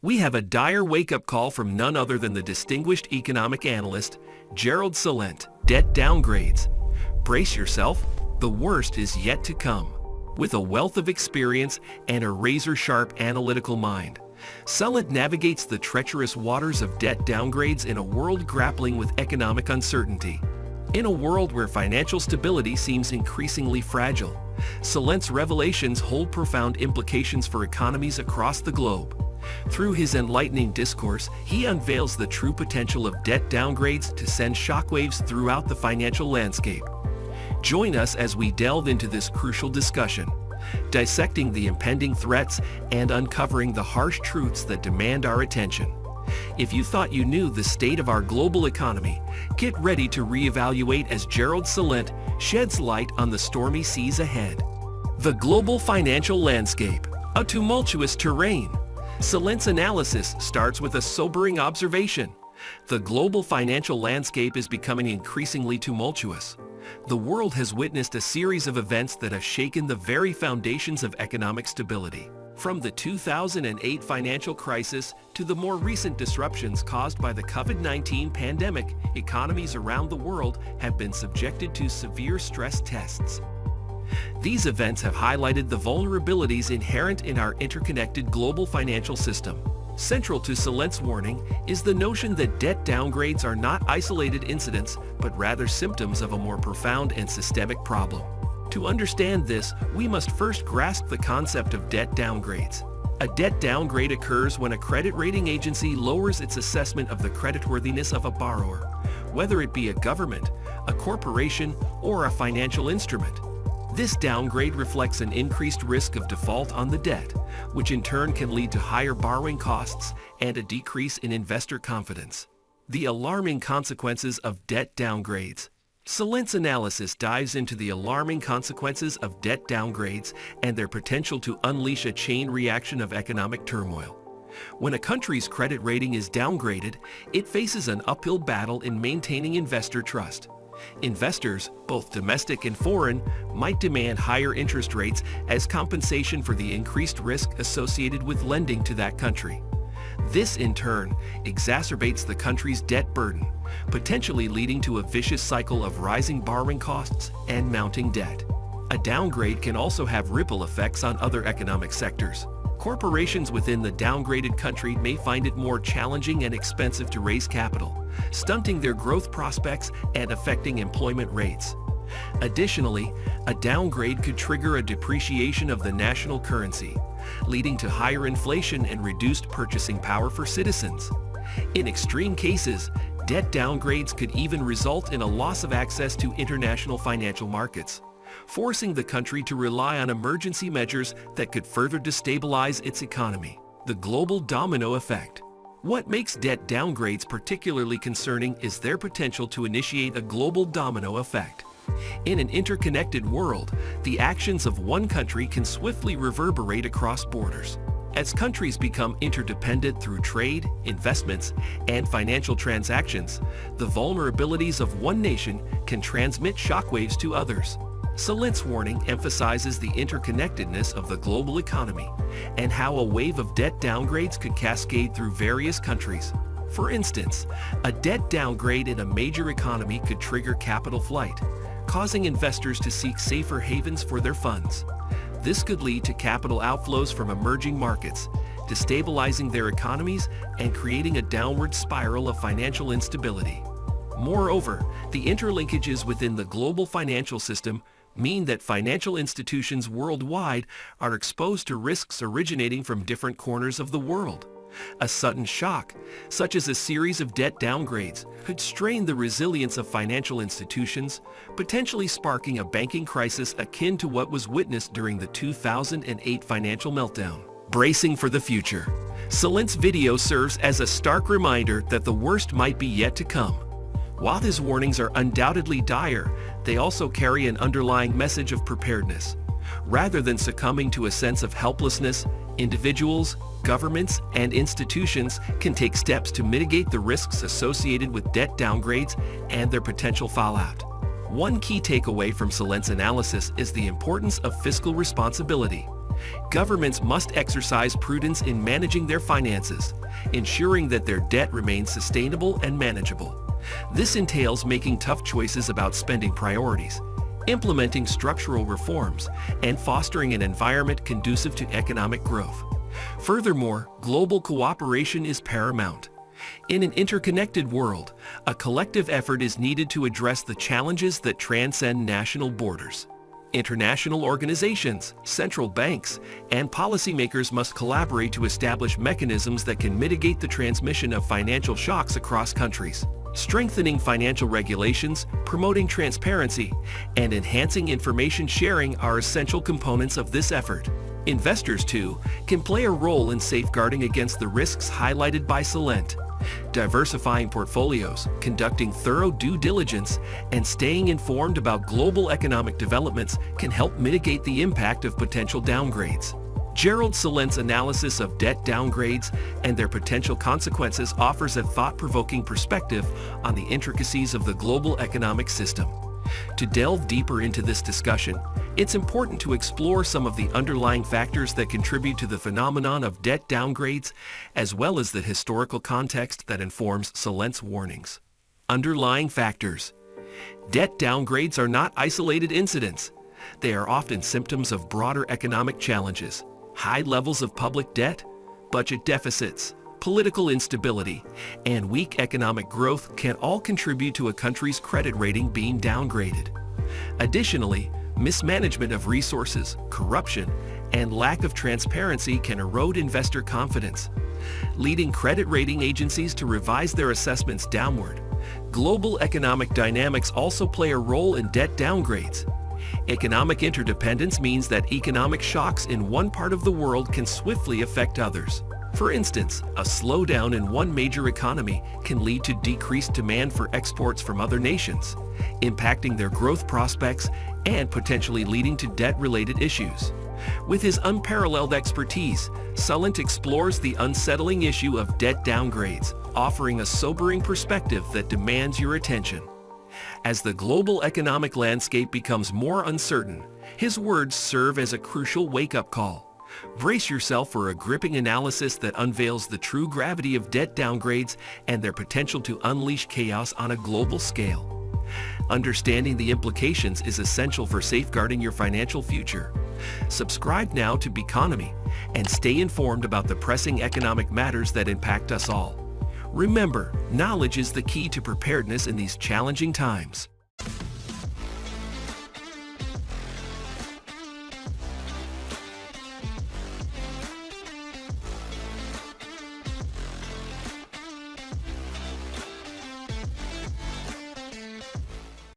We have a dire wake-up call from none other than the distinguished economic analyst, Gerald Celente, Debt Downgrades. Brace yourself, the worst is yet to come. With a wealth of experience and a razor-sharp analytical mind, Celente navigates the treacherous waters of debt downgrades in a world grappling with economic uncertainty. In a world where financial stability seems increasingly fragile, Celente's revelations hold profound implications for economies across the globe. Through his enlightening discourse, he unveils the true potential of debt downgrades to send shockwaves throughout the financial landscape. Join us as we delve into this crucial discussion, dissecting the impending threats and uncovering the harsh truths that demand our attention. If you thought you knew the state of our global economy, get ready to reevaluate as Gerald Celente sheds light on the stormy seas ahead. The global financial landscape, a tumultuous terrain. Celente's analysis starts with a sobering observation. The global financial landscape is becoming increasingly tumultuous. The world has witnessed a series of events that have shaken the very foundations of economic stability. From the 2008 financial crisis to the more recent disruptions caused by the COVID-19 pandemic, economies around the world have been subjected to severe stress tests. These events have highlighted the vulnerabilities inherent in our interconnected global financial system. Central to Celente's warning is the notion that debt downgrades are not isolated incidents, but rather symptoms of a more profound and systemic problem. To understand this, we must first grasp the concept of debt downgrades. A debt downgrade occurs when a credit rating agency lowers its assessment of the creditworthiness of a borrower, whether it be a government, a corporation, or a financial instrument. This downgrade reflects an increased risk of default on the debt, which in turn can lead to higher borrowing costs and a decrease in investor confidence. The alarming consequences of debt downgrades. Celente's analysis dives into the alarming consequences of debt downgrades and their potential to unleash a chain reaction of economic turmoil. When a country's credit rating is downgraded, it faces an uphill battle in maintaining investor trust. Investors, both domestic and foreign, might demand higher interest rates as compensation for the increased risk associated with lending to that country. This, in turn, exacerbates the country's debt burden, potentially leading to a vicious cycle of rising borrowing costs and mounting debt. A downgrade can also have ripple effects on other economic sectors. Corporations within the downgraded country may find it more challenging and expensive to raise capital, stunting their growth prospects and affecting employment rates. Additionally, a downgrade could trigger a depreciation of the national currency, leading to higher inflation and reduced purchasing power for citizens. In extreme cases, debt downgrades could even result in a loss of access to international financial markets, forcing the country to rely on emergency measures that could further destabilize its economy. The global domino effect. What makes debt downgrades particularly concerning is their potential to initiate a global domino effect. In an interconnected world, the actions of one country can swiftly reverberate across borders. As countries become interdependent through trade, investments, and financial transactions, the vulnerabilities of one nation can transmit shockwaves to others. Celente's warning emphasizes the interconnectedness of the global economy and how a wave of debt downgrades could cascade through various countries. For instance, a debt downgrade in a major economy could trigger capital flight, causing investors to seek safer havens for their funds. This could lead to capital outflows from emerging markets, destabilizing their economies and creating a downward spiral of financial instability. Moreover, the interlinkages within the global financial system mean that financial institutions worldwide are exposed to risks originating from different corners of the world. A sudden shock, such as a series of debt downgrades, could strain the resilience of financial institutions, potentially sparking a banking crisis akin to what was witnessed during the 2008 financial meltdown. Bracing for the future. Celente's video serves as a stark reminder that the worst might be yet to come. While his warnings are undoubtedly dire, they also carry an underlying message of preparedness. Rather than succumbing to a sense of helplessness, individuals, governments, and institutions can take steps to mitigate the risks associated with debt downgrades and their potential fallout. One key takeaway from Celente's analysis is the importance of fiscal responsibility. Governments must exercise prudence in managing their finances, ensuring that their debt remains sustainable and manageable. This entails making tough choices about spending priorities, implementing structural reforms, and fostering an environment conducive to economic growth. Furthermore, global cooperation is paramount. In an interconnected world, a collective effort is needed to address the challenges that transcend national borders. International organizations, central banks, and policymakers must collaborate to establish mechanisms that can mitigate the transmission of financial shocks across countries. Strengthening financial regulations, promoting transparency, and enhancing information sharing are essential components of this effort. Investors, too, can play a role in safeguarding against the risks highlighted by Celente. Diversifying portfolios, conducting thorough due diligence, and staying informed about global economic developments can help mitigate the impact of potential downgrades. Gerald Celente's analysis of debt downgrades and their potential consequences offers a thought-provoking perspective on the intricacies of the global economic system. To delve deeper into this discussion, it's important to explore some of the underlying factors that contribute to the phenomenon of debt downgrades, as well as the historical context that informs Celente's warnings. Underlying factors. Debt downgrades are not isolated incidents. They are often symptoms of broader economic challenges. High levels of public debt, budget deficits, political instability, and weak economic growth can all contribute to a country's credit rating being downgraded. Additionally, mismanagement of resources, corruption, and lack of transparency can erode investor confidence, leading credit rating agencies to revise their assessments downward. Global economic dynamics also play a role in debt downgrades. Economic interdependence means that economic shocks in one part of the world can swiftly affect others. For instance, a slowdown in one major economy can lead to decreased demand for exports from other nations, impacting their growth prospects and potentially leading to debt-related issues. With his unparalleled expertise, Celente explores the unsettling issue of debt downgrades, offering a sobering perspective that demands your attention. As the global economic landscape becomes more uncertain, his words serve as a crucial wake-up call. Brace yourself for a gripping analysis that unveils the true gravity of debt downgrades and their potential to unleash chaos on a global scale. Understanding the implications is essential for safeguarding your financial future. Subscribe now to Beconomy and stay informed about the pressing economic matters that impact us all. Remember, knowledge is the key to preparedness in these challenging times.